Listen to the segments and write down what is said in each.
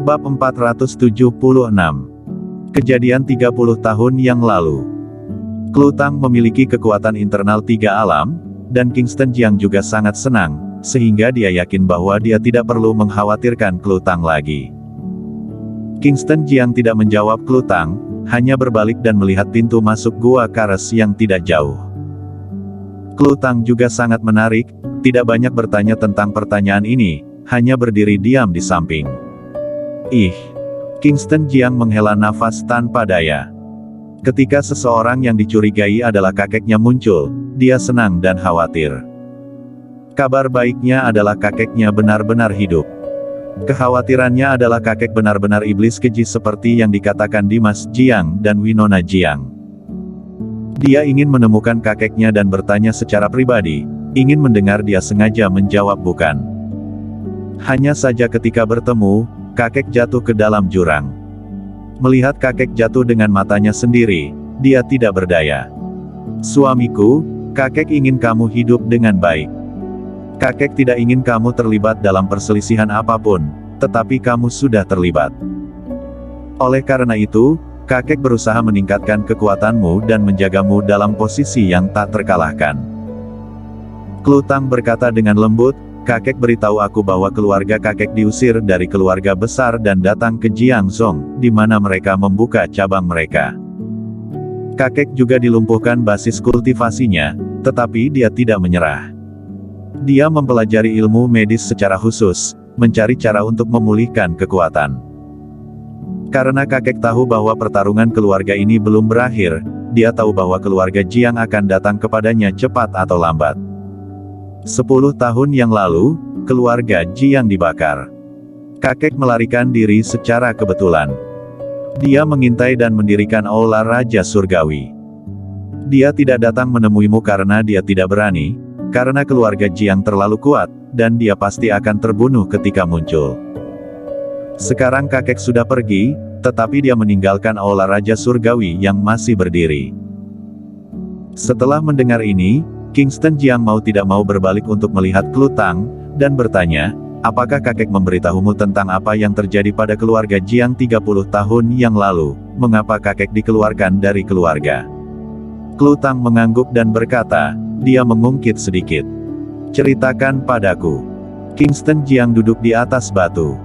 Bab 476. Kejadian 30 tahun yang lalu. Klutang memiliki kekuatan internal 3 alam, dan Kingston Jiang juga sangat senang, sehingga dia yakin bahwa dia tidak perlu mengkhawatirkan Klutang lagi. Kingston Jiang tidak menjawab Klutang, hanya berbalik dan melihat pintu masuk gua Kares yang tidak jauh. Klutang juga sangat menarik, tidak banyak bertanya tentang pertanyaan ini, hanya berdiri diam di samping. Kingston Jiang menghela nafas tanpa daya. Ketika seseorang yang dicurigai adalah kakeknya muncul, dia senang dan khawatir. Kabar baiknya adalah kakeknya benar-benar hidup. Kekhawatirannya adalah kakek benar-benar iblis keji seperti yang dikatakan Dimas Jiang dan Winona Jiang. Dia ingin menemukan kakeknya dan bertanya secara pribadi, ingin mendengar dia sengaja menjawab bukan. Hanya saja ketika bertemu, kakek jatuh ke dalam jurang. Melihat kakek jatuh dengan matanya sendiri, dia tidak berdaya. Suamiku, kakek ingin kamu hidup dengan baik. Kakek tidak ingin kamu terlibat dalam perselisihan apapun, tetapi kamu sudah terlibat. Oleh karena itu, kakek berusaha meningkatkan kekuatanmu dan menjagamu dalam posisi yang tak terkalahkan. Klutang berkata dengan lembut, kakek beritahu aku bahwa keluarga kakek diusir dari keluarga besar dan datang ke Jiangzhong, di mana mereka membuka cabang mereka. Kakek juga dilumpuhkan basis kultivasinya, tetapi dia tidak menyerah. Dia mempelajari ilmu medis secara khusus, mencari cara untuk memulihkan kekuatan. Karena kakek tahu bahwa pertarungan keluarga ini belum berakhir, dia tahu bahwa keluarga Jiang akan datang kepadanya cepat atau lambat. 10 tahun yang lalu, keluarga Jiang dibakar. Kakek melarikan diri secara kebetulan. Dia mengintai dan mendirikan Aula Raja Surgawi. Dia tidak datang menemuimu karena dia tidak berani, karena keluarga Jiang terlalu kuat, dan dia pasti akan terbunuh ketika muncul. Sekarang kakek sudah pergi, tetapi dia meninggalkan Aula Raja Surgawi yang masih berdiri. Setelah mendengar ini, Kingston Jiang mau tidak mau berbalik untuk melihat Klutang, dan bertanya, apakah kakek memberitahumu tentang apa yang terjadi pada keluarga Jiang 30 tahun yang lalu, mengapa kakek dikeluarkan dari keluarga? Klutang mengangguk dan berkata, dia mengungkit sedikit. Ceritakan padaku. Kingston Jiang duduk di atas batu.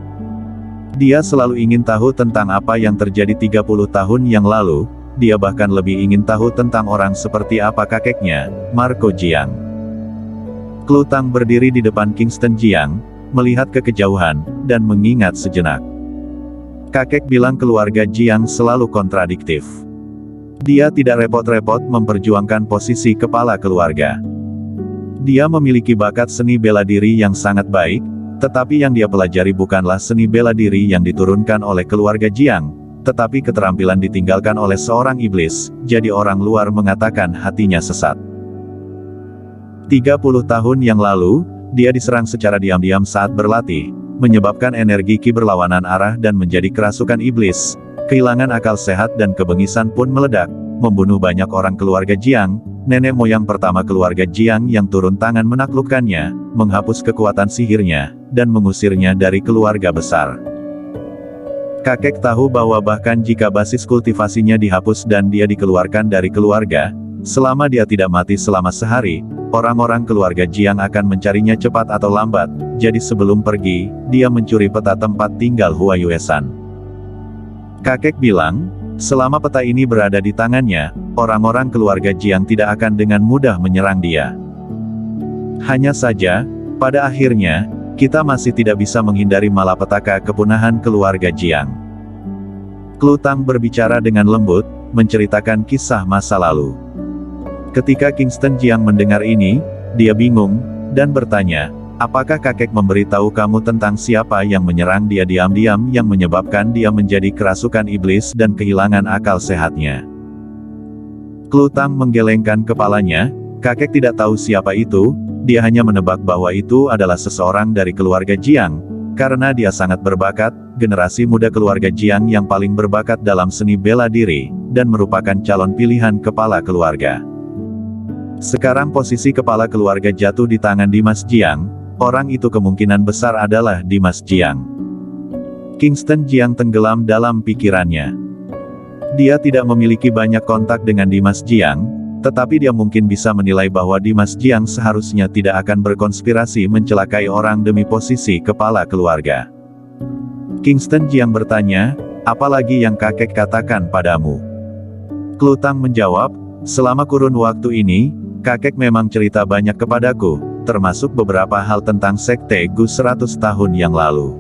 Dia selalu ingin tahu tentang apa yang terjadi 30 tahun yang lalu. Dia bahkan lebih ingin tahu tentang orang seperti apa kakeknya, Marco Jiang. Klutang berdiri di depan Kingston Jiang, melihat ke kejauhan, dan mengingat sejenak. Kakek bilang keluarga Jiang selalu kontradiktif. Dia tidak repot-repot memperjuangkan posisi kepala keluarga. Dia memiliki bakat seni bela diri yang sangat baik, tetapi yang dia pelajari bukanlah seni bela diri yang diturunkan oleh keluarga Jiang, tetapi keterampilan ditinggalkan oleh seorang iblis, jadi orang luar mengatakan hatinya sesat. 30 tahun yang lalu, dia diserang secara diam-diam saat berlatih, menyebabkan energi ki berlawanan arah dan menjadi kerasukan iblis, kehilangan akal sehat dan kebengisan pun meledak, membunuh banyak orang keluarga Jiang, nenek moyang pertama keluarga Jiang yang turun tangan menaklukkannya, menghapus kekuatan sihirnya, dan mengusirnya dari keluarga besar. Kakek tahu bahwa bahkan jika basis kultivasinya dihapus dan dia dikeluarkan dari keluarga, selama dia tidak mati selama sehari, orang-orang keluarga Jiang akan mencarinya cepat atau lambat, jadi sebelum pergi, dia mencuri peta tempat tinggal Hua Yuesan. Kakek bilang, selama peta ini berada di tangannya, orang-orang keluarga Jiang tidak akan dengan mudah menyerang dia. Hanya saja, pada akhirnya, kita masih tidak bisa menghindari malapetaka kepunahan keluarga Jiang. Klutang berbicara dengan lembut, menceritakan kisah masa lalu. Ketika Kingston Jiang mendengar ini, dia bingung, dan bertanya, apakah kakek memberitahu kamu tentang siapa yang menyerang dia diam-diam yang menyebabkan dia menjadi kerasukan iblis dan kehilangan akal sehatnya? Klutang menggelengkan kepalanya, kakek tidak tahu siapa itu, dia hanya menebak bahwa itu adalah seseorang dari keluarga Jiang, karena dia sangat berbakat, generasi muda keluarga Jiang yang paling berbakat dalam seni bela diri, dan merupakan calon pilihan kepala keluarga. Sekarang posisi kepala keluarga jatuh di tangan Dimas Jiang, orang itu kemungkinan besar adalah Dimas Jiang. Kingston Jiang tenggelam dalam pikirannya. Dia tidak memiliki banyak kontak dengan Dimas Jiang, tetapi dia mungkin bisa menilai bahwa Dimas Jiang seharusnya tidak akan berkonspirasi mencelakai orang demi posisi kepala keluarga. Kingston Jiang bertanya, apalagi yang kakek katakan padamu? Klutang menjawab, selama kurun waktu ini, kakek memang cerita banyak kepadaku, termasuk beberapa hal tentang Sekte Gu 100 tahun yang lalu.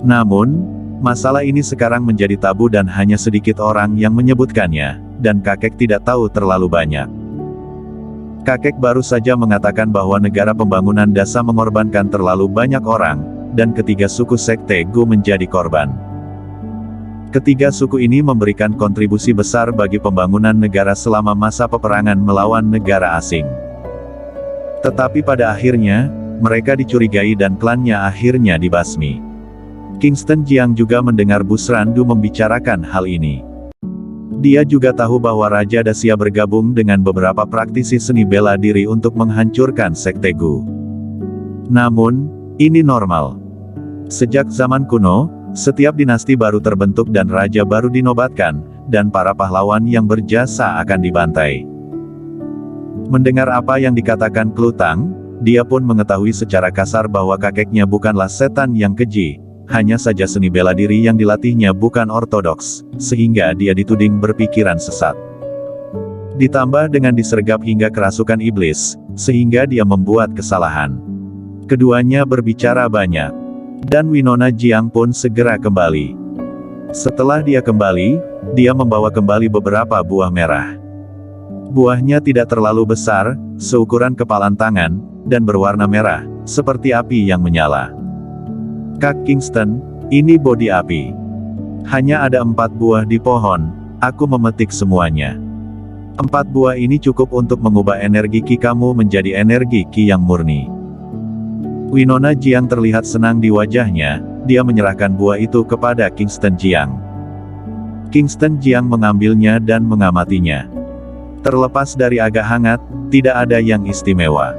Namun, masalah ini sekarang menjadi tabu dan hanya sedikit orang yang menyebutkannya, dan kakek tidak tahu terlalu banyak. Kakek baru saja mengatakan bahwa negara pembangunan Dasa mengorbankan terlalu banyak orang, dan ketiga suku Sekte Gu menjadi korban. Ketiga suku ini memberikan kontribusi besar bagi pembangunan negara selama masa peperangan melawan negara asing. Tetapi pada akhirnya, mereka dicurigai dan klannya akhirnya dibasmi. Kingston Jiang juga mendengar Busrandu membicarakan hal ini. Dia juga tahu bahwa Raja Dacia bergabung dengan beberapa praktisi seni bela diri untuk menghancurkan Sekte Gu. Namun, ini normal. Sejak zaman kuno, setiap dinasti baru terbentuk dan raja baru dinobatkan, dan para pahlawan yang berjasa akan dibantai. Mendengar apa yang dikatakan Klutang, dia pun mengetahui secara kasar bahwa kakeknya bukanlah setan yang keji. Hanya saja seni bela diri yang dilatihnya bukan ortodoks, sehingga dia dituding berpikiran sesat. Ditambah dengan disergap hingga kerasukan iblis, sehingga dia membuat kesalahan. Keduanya berbicara banyak. Dan Winona Jiang pun segera kembali. Setelah dia kembali, dia membawa kembali beberapa buah merah. Buahnya tidak terlalu besar, seukuran kepalan tangan, dan berwarna merah, seperti api yang menyala. Kak Kingston, ini bodi api. Hanya ada 4 buah di pohon, aku memetik semuanya. 4 buah ini cukup untuk mengubah energi Ki kamu menjadi energi Ki yang murni. Winona Jiang terlihat senang di wajahnya, dia menyerahkan buah itu kepada Kingston Jiang. Kingston Jiang mengambilnya dan mengamatinya. Terlepas dari agak hangat, tidak ada yang istimewa.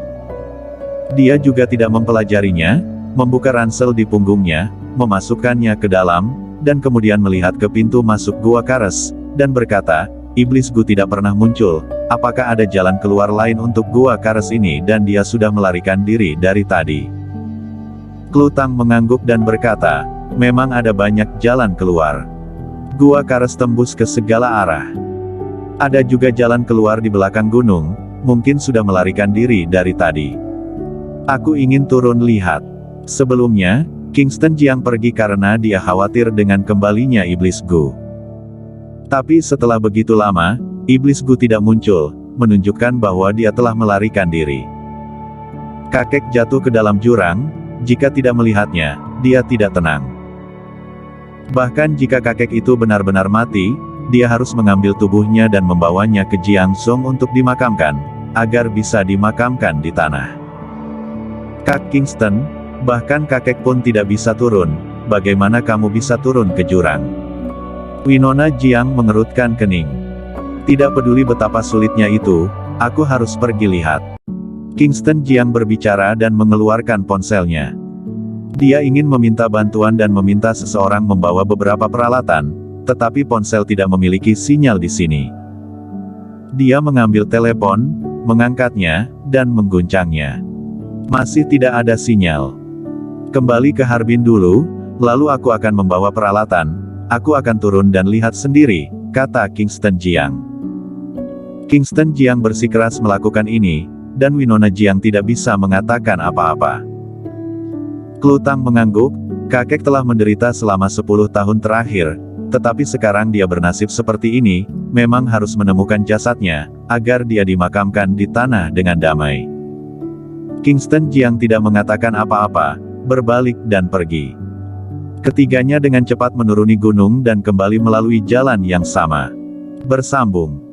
Dia juga tidak mempelajarinya, membuka ransel di punggungnya, memasukkannya ke dalam, dan kemudian melihat ke pintu masuk Gua Kares, dan berkata, Iblis Gu tidak pernah muncul, apakah ada jalan keluar lain untuk Gua Kares ini dan dia sudah melarikan diri dari tadi. Klutang mengangguk dan berkata, memang ada banyak jalan keluar. Gua Kares tembus ke segala arah. Ada juga jalan keluar di belakang gunung, mungkin sudah melarikan diri dari tadi. Aku ingin turun lihat. Sebelumnya, Kingston Jiang pergi karena dia khawatir dengan kembalinya Iblis Gu. Tapi setelah begitu lama, Iblis Gu tidak muncul, menunjukkan bahwa dia telah melarikan diri. Kakek jatuh ke dalam jurang, jika tidak melihatnya, dia tidak tenang. Bahkan jika kakek itu benar-benar mati, dia harus mengambil tubuhnya dan membawanya ke Jiangzhong untuk dimakamkan, agar bisa dimakamkan di tanah. Kak Kingston, bahkan kakek pun tidak bisa turun, bagaimana kamu bisa turun ke jurang? Winona Jiang mengerutkan kening. Tidak peduli betapa sulitnya itu, aku harus pergi lihat. Kingston Jiang berbicara dan mengeluarkan ponselnya. Dia ingin meminta bantuan dan meminta seseorang membawa beberapa peralatan, tetapi ponsel tidak memiliki sinyal di sini. Dia mengambil telepon, mengangkatnya, dan mengguncangnya. Masih tidak ada sinyal. Kembali ke Harbin dulu, lalu aku akan membawa peralatan, aku akan turun dan lihat sendiri, kata Kingston Jiang. Kingston Jiang bersikeras melakukan ini, dan Winona Jiang tidak bisa mengatakan apa-apa. Klutang mengangguk, kakek telah menderita selama 10 tahun terakhir, tetapi sekarang dia bernasib seperti ini, memang harus menemukan jasadnya, agar dia dimakamkan di tanah dengan damai. Kingston Jiang tidak mengatakan apa-apa, berbalik dan pergi. Ketiganya dengan cepat menuruni gunung dan kembali melalui jalan yang sama. Bersambung.